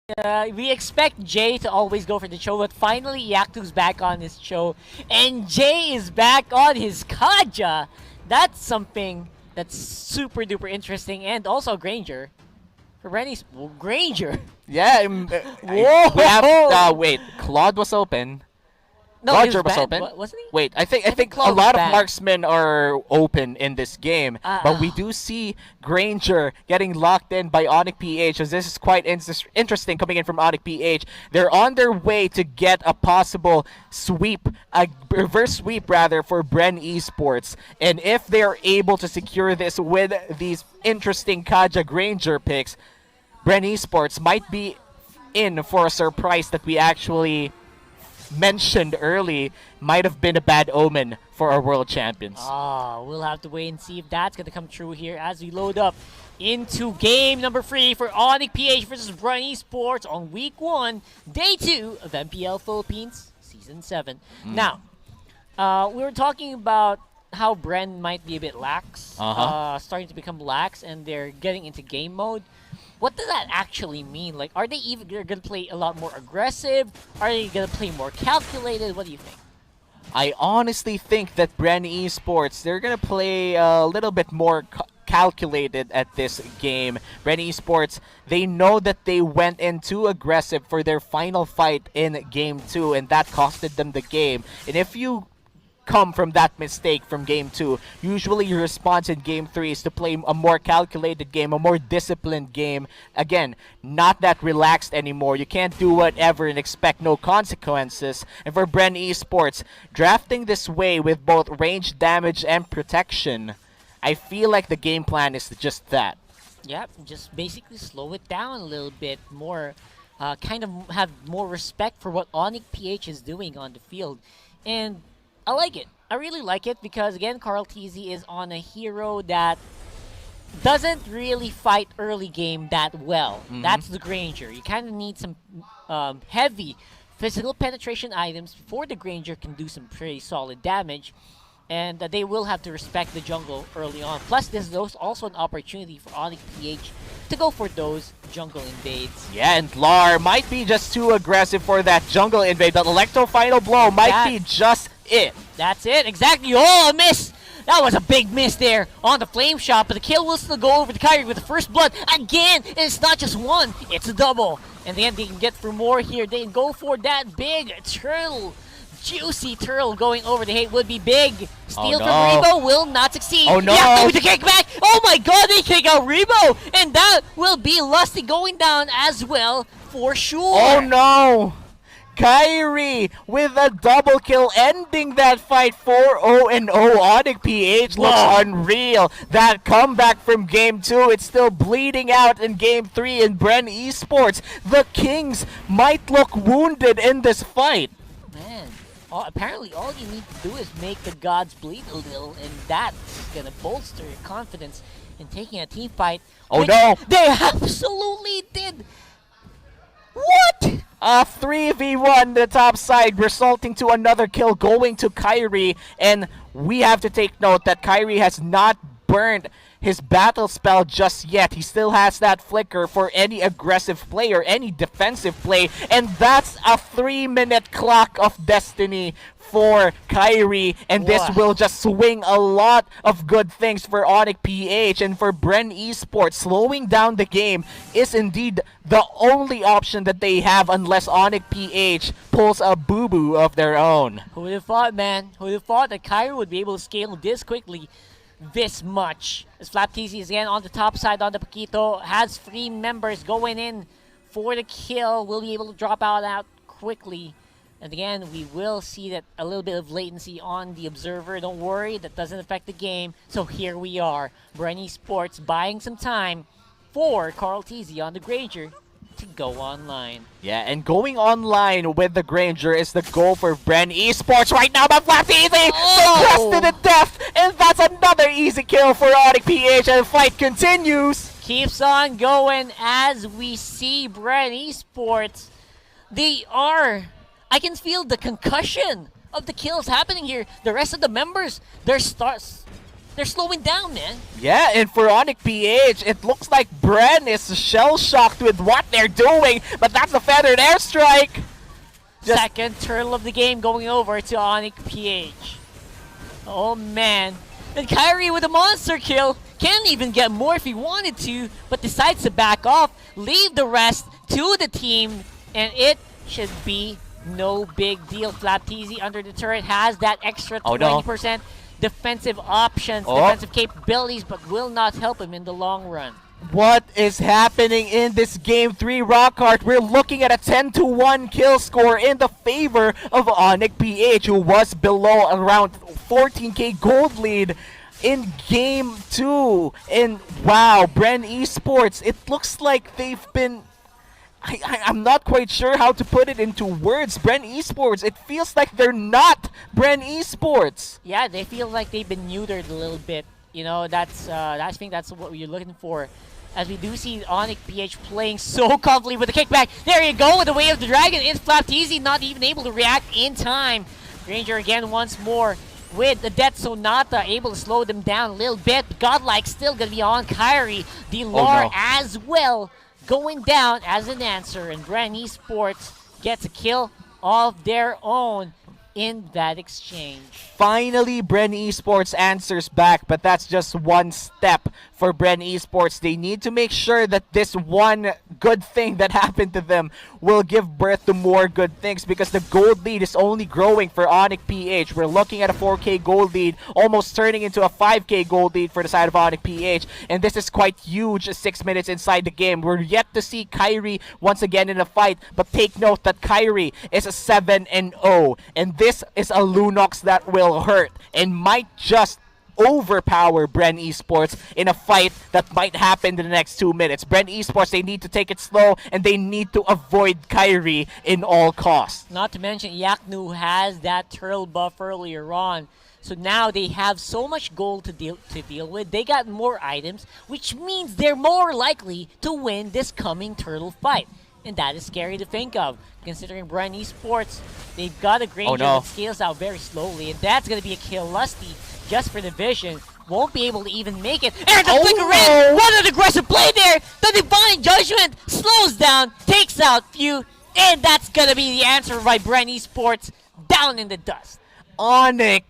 We expect Jay to always go for the show, but finally Yaktu's back on his show, and Jay is back on his Kaja. That's something that's super duper interesting, and also Granger. For Rennie's Granger. Yeah, Whoa! we have. Wait, Claude was open. No, Roger he was banned, open. wasn't he? Wait, I think a Claude was lot of banned. marksmen are open in this game, but we Ah. do see Granger getting locked in by Onic PH. As this is quite interesting coming in from Onic PH. They're on their way to get a possible sweep, a reverse sweep rather, for Bren Esports. And if they're able to secure this with these interesting Kaja Granger picks, Bren Esports might be in for a surprise that we actually mentioned early. Might have been a bad omen for our world champions. We'll have to wait and see if that's going to come true here as we load up into game number 3 for Onic PH versus Bren Esports on week 1, day 2 of MPL Philippines Season 7. Now, we were talking about how Bren might be a bit lax, starting to become lax, and they're getting into game mode. What does that actually mean? Like, are they even going to play a lot more aggressive? Are they going to play more calculated? What do you think? I honestly think that Bren Esports, they're going to play a little bit more calculated at this game. Bren Esports, they know that they went in too aggressive for their final fight in Game 2, and that costed them the game. And if you come from that mistake from Game 2, usually your response in Game 3 is to play a more calculated game, a more disciplined game. Again, not that relaxed anymore. You can't do whatever and expect no consequences. And for Bren Esports, drafting this way with both range damage and protection, I feel like the game plan is just that. Yep, just basically slow it down a little bit more, kind of have more respect for what Onic PH is doing on the field. And I like it. I really like it because, again, Carl TZ is on a hero that doesn't really fight early game that well. That's the Granger. You kind of need some heavy physical penetration items before the Granger can do some pretty solid damage. And they will have to respect the jungle early on. Plus, this is also an opportunity for Onic PH to go for those jungle invades. Yeah, and Lar might be just too aggressive for that jungle invade. That Electro Final Blow might be just it. That's it, exactly. Oh, a miss! That was a big miss there on the Flame Shot, but the kill will still go over to Kyrie with the first blood again. And it's not just one, it's a double. And then they can get for more here. They can go for that big turtle. Juicy turtle going over the hate would be big. Steal from Rebo will not succeed. Oh no! Yeah, with the kickback. Oh my god, they kick out Rebo! And that will be Lusty going down as well for sure. Oh no! Kyrie with a double kill, ending that fight 4-0-0. Onic PH looks unreal. That comeback from Game 2, it's still bleeding out in Game 3 in Bren Esports. The Kings might look wounded in this fight. Man, apparently all you need to do is make the gods bleed a little, and that's going to bolster your confidence in taking a team fight. Oh no! They absolutely did! What? A 3v1 the top side, resulting to another kill going to Kyrie. And we have to take note that Kyrie has not burned his battle spell just yet. He still has that flicker for any aggressive play or any defensive play. And that's a 3-minute clock of destiny for Kyrie. And this will just swing a lot of good things for Onic PH. And for Bren Esports, slowing down the game is indeed the only option that they have unless Onic PH pulls a boo-boo of their own. Who would have thought, man? Who would have thought that Kyrie would be able to scale this quickly? This much. As Flap TC is again on the top side on the Paquito, has 3 members going in for the kill. Will be able to drop out quickly. And again, we will see that a little bit of latency on the observer. Don't worry, that doesn't affect the game. So here we are, Bren Esports buying some time for Carl TZ on the Granger to go online. Yeah, and going online with the Granger is the goal for Bren Esports right now, but Flap TC suppressed to the death, and that's another easy kill for Onic PH, and the fight continues. Keeps on going as we see Bren Esports. They are, I can feel the concussion of the kills happening here. The rest of the members, their They're slowing down, man. Yeah, and for Onic PH, it looks like Bren is shell-shocked with what they're doing, but that's a feathered airstrike. Second turtle of the game going over to Onic PH. Oh man. And Kyrie with a monster kill. Can't even get more if he wanted to, but decides to back off, leave the rest to the team, and it should be no big deal. Flapteezy under the turret has that extra 20% defensive options, defensive capabilities, but will not help him in the long run. What is happening in this Game 3, Rockhart? We're looking at a 10-1 kill score in the favor of Onic PH, who was below around 14k gold lead in Game 2. And wow, Bren Esports, it looks like they've been... I'm not quite sure how to put it into words. Bren Esports, it feels like they're not Bren Esports. Yeah, they feel like they've been neutered a little bit. You know, I think that's what you're looking for. As we do see Onic PH playing so comfortably with the kickback. There you go, with the Way of the Dragon. It's Flapteezy not even able to react in time. Ranger again once more with the Death Sonata, able to slow them down a little bit. Godlike still going to be on Kyrie. Delar as well, going down as an answer. And Bren Esports gets a kill of their own in that exchange. Finally, Bren Esports answers back, but that's just one step for Bren Esports. They need to make sure that this one good thing that happened to them will give birth to more good things, because the gold lead is only growing for Onic PH. We're looking at a 4k gold lead, almost turning into a 5k gold lead for the side of Onic PH, and this is quite huge 6 minutes inside the game. We're yet to see Kyrie once again in a fight, but take note that Kyrie is a 7-0, and this is a Lunox that will hurt and might just overpower Bren Esports in a fight that might happen in the next 2 minutes. Bren Esports, they need to take it slow, and they need to avoid Kyrie in all costs. Not to mention, Yaknu has that turtle buff earlier on. So now they have so much gold to deal with. They got more items, which means they're more likely to win this coming turtle fight. And that is scary to think of, considering Bren Esports, they've got a Granger that scales out very slowly, and that's going to be a kill. Lusty, just for the vision, won't be able to even make it. And the flicker in! What an aggressive play there! The Divine Judgment slows down, takes out Few, and that's going to be the answer by Bren Esports, down in the dust. Onic.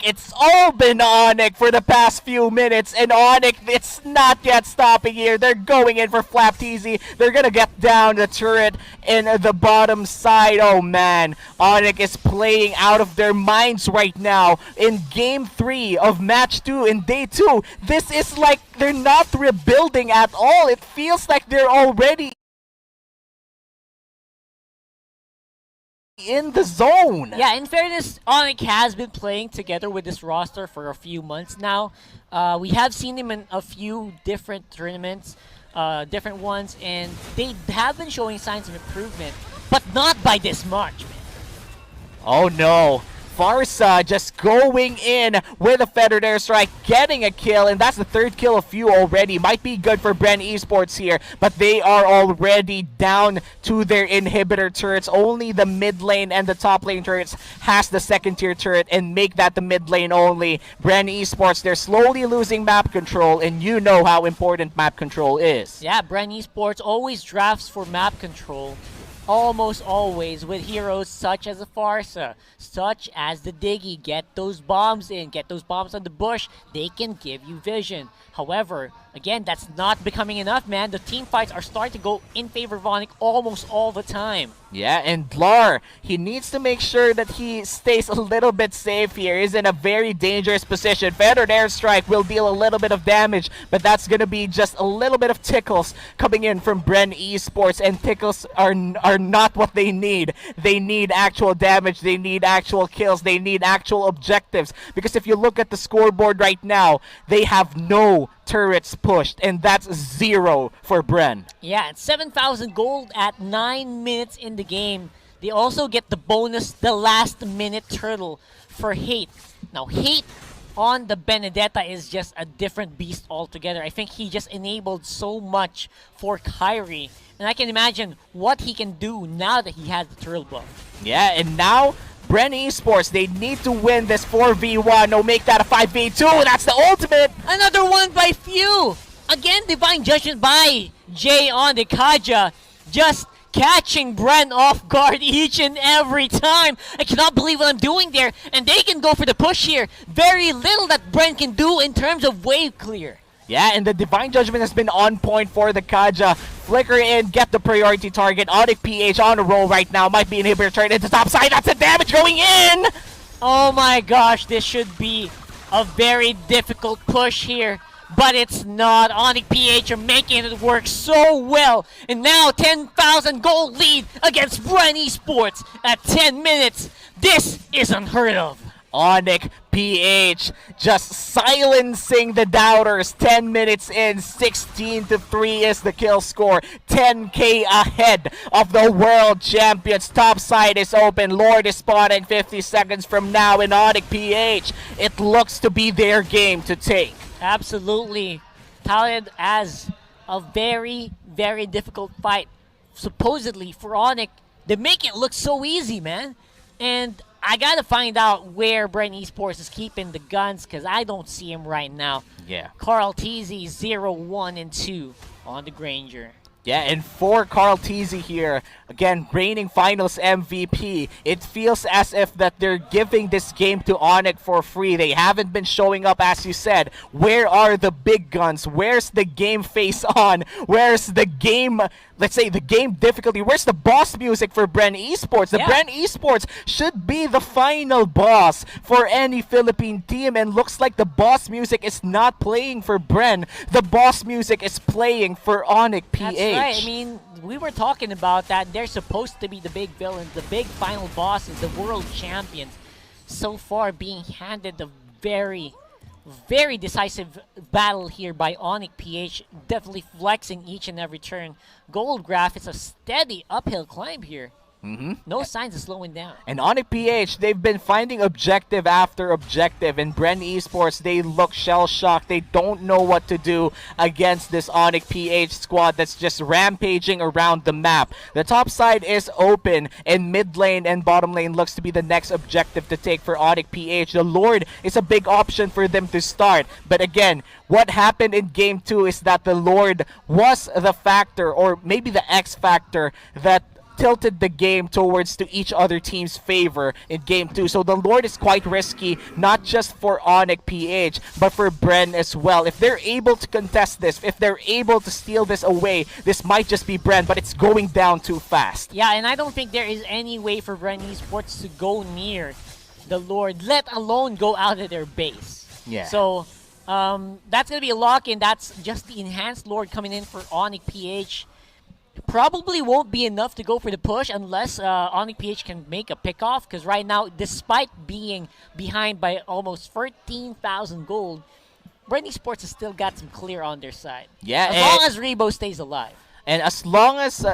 It's all been Onic for the past few minutes, and Onic, it's not yet stopping here. They're going in for Flapteezy. They're gonna get down the turret in the bottom side. Oh man, Onic is playing out of their minds right now in Game 3 of Match 2 in Day 2. This is like they're not rebuilding at all. It feels like they're already in the zone. Yeah, in fairness, Onic has been playing together with this roster for a few months now. We have seen him in a few different tournaments, different ones, and they have been showing signs of improvement, but not by this much, man. Oh no. Farsa just going in with a feathered airstrike, getting a kill, and that's the third kill of Few already. Might be good for Bren Esports here, but they are already down to their inhibitor turrets. Only the mid lane and the top lane turrets has the second tier turret, and make that the mid lane only. Bren Esports, they're slowly losing map control, and you know how important map control is. Yeah, Bren Esports always drafts for map control. Almost always with heroes such as a Farsa, such as the Diggy. Get those bombs in, get those bombs on the bush, they can give you vision. However, again, that's not becoming enough, man. The team fights are starting to go in favor of Onic almost all the time. Yeah, and Dlar, he needs to make sure that he stays a little bit safe here. He's in a very dangerous position. Feathered airstrike will deal a little bit of damage, but that's going to be just a little bit of tickles coming in from Bren Esports, and tickles are not what they need. They need actual damage, they need actual kills, they need actual objectives. Because if you look at the scoreboard right now, they have no turrets pushed, and that's 0 for Bren. Yeah, it's 7,000 gold at 9 minutes in the game. They also get the bonus, the last minute turtle for Hate. Now, Hate on the Benedetta is just a different beast altogether. I think he just enabled so much for Kyrie, and I can imagine what he can do now that he has the turtle buff. Yeah, and now Bren Esports, they need to win this 4v1 or make that a 5v2. That's the ultimate. Another one by few. Again, divine judgment by Jay on the Kaja. Just catching Bren off guard each and every time. I cannot believe what I'm doing there. And they can go for the push here. Very little that Bren can do in terms of wave clear. Yeah, and the Divine Judgment has been on point for the Kaja. Flicker in, get the priority target. Onic-PH on a roll right now. Might be an inhibitor turn into top side. That's the damage going in! Oh my gosh, this should be a very difficult push here. But it's not. Onic-PH are making it work so well. And now 10,000 gold lead against Bren Esports at 10 minutes. This is unheard of. Onic-PH just silencing the doubters. 10 minutes in, 16-3 is the kill score. 10k ahead of the world champions. Top side is open. Lord is spawning 50 seconds from now in Onic-PH. It looks to be their game to take. Absolutely. Touted as a very, very difficult fight. Supposedly for Onic, they make it look so easy, man. And I gotta find out where Bren Esports is keeping the guns, because I don't see him right now. Yeah. Carl TZ 0, 1, and 2 on the Granger. Yeah, and for Carl TZ here, again, reigning finals MVP, it feels as if that they're giving this game to Onic for free. They haven't been showing up, as you said. Where are the big guns? Where's the game face on? Where's the game, let's say, the game difficulty? Where's the boss music for Bren Esports? The Bren Esports should be the final boss for any Philippine team, and looks like the boss music is not playing for Bren. The boss music is playing for Onic-PH. That's right. I mean, we were talking about that. They're supposed to be the big villains, the big final bosses, the world champions. So far, being handed a very, very decisive battle here by Onic-PH. Definitely flexing each and every turn. Gold Graph is a steady uphill climb here. No signs of slowing down. And Onic-PH, they've been finding objective after objective. And Bren Esports, they look shell-shocked. They don't know what to do against this Onic-PH squad that's just rampaging around the map. The top side is open, and mid lane and bottom lane looks to be the next objective to take for Onic-PH. The Lord is a big option for them to start. But again, what happened in Game 2 is that the Lord was the factor, or maybe the X factor, that tilted the game towards to each other team's favor in Game 2. So the Lord is quite risky, not just for Onic-PH, but for Bren as well. If they're able to contest this, if they're able to steal this away, this might just be Bren, but it's going down too fast. Yeah, and I don't think there is any way for Bren Esports to go near the Lord, let alone go out of their base. Yeah. So that's going to be a lock-in. That's just the enhanced Lord coming in for Onic-PH. Probably won't be enough to go for the push unless Onic-PH can make a pickoff, because right now, despite being behind by almost 13,000 gold, Bren Esports has still got some clear on their side. Yeah, as long as Rebo stays alive. And as long as,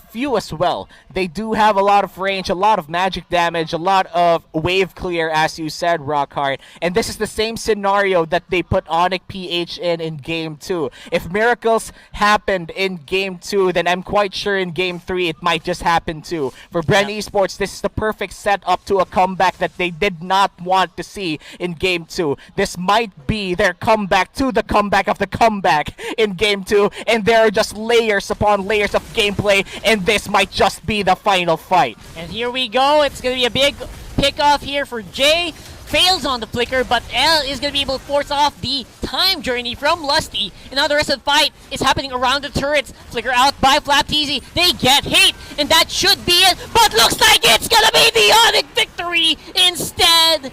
few as well, they do have a lot of range, a lot of magic damage, a lot of wave clear, as you said, Rockhard. And this is the same scenario that they put Onic-PH in Game 2. If miracles happened in Game 2, then I'm quite sure in Game 3 it might just happen too. For Bren Esports, this is the perfect setup to a comeback that they did not want to see in Game 2. This might be their comeback to the comeback of the comeback in Game 2, and there are just layers upon layers of gameplay, and this might just be the final fight. And here we go. It's going to be a big pickoff here for Jay. Fails on the flicker, but L is going to be able to force off the time journey from Lusty. And now the rest of the fight is happening around the turrets. Flicker out by Flap TZ. They get hate, and that should be it. But looks like it's going to be the Onic victory instead.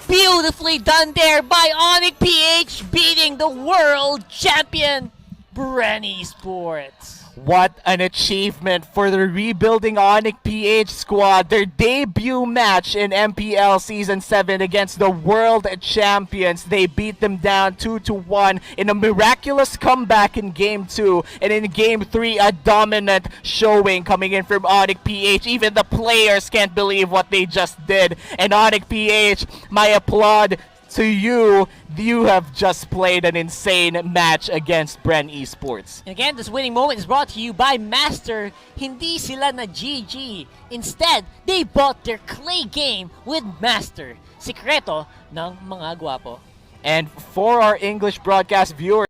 Beautifully done there by Onic-PH, beating the world champion, Bren Esports. What an achievement for the rebuilding Onic-PH squad. Their debut match in MPL Season 7 against the world champions. They beat them down 2-1 in a miraculous comeback in Game 2. And in Game 3, a dominant showing coming in from Onic-PH. Even the players can't believe what they just did. And Onic-PH, my applaud to you, you have just played an insane match against Bren Esports. And again, this winning moment is brought to you by Master. Hindi sila na GG. Instead, they bought their clay game with Master. Sikreto ng mga gwapo. And for our English broadcast viewers,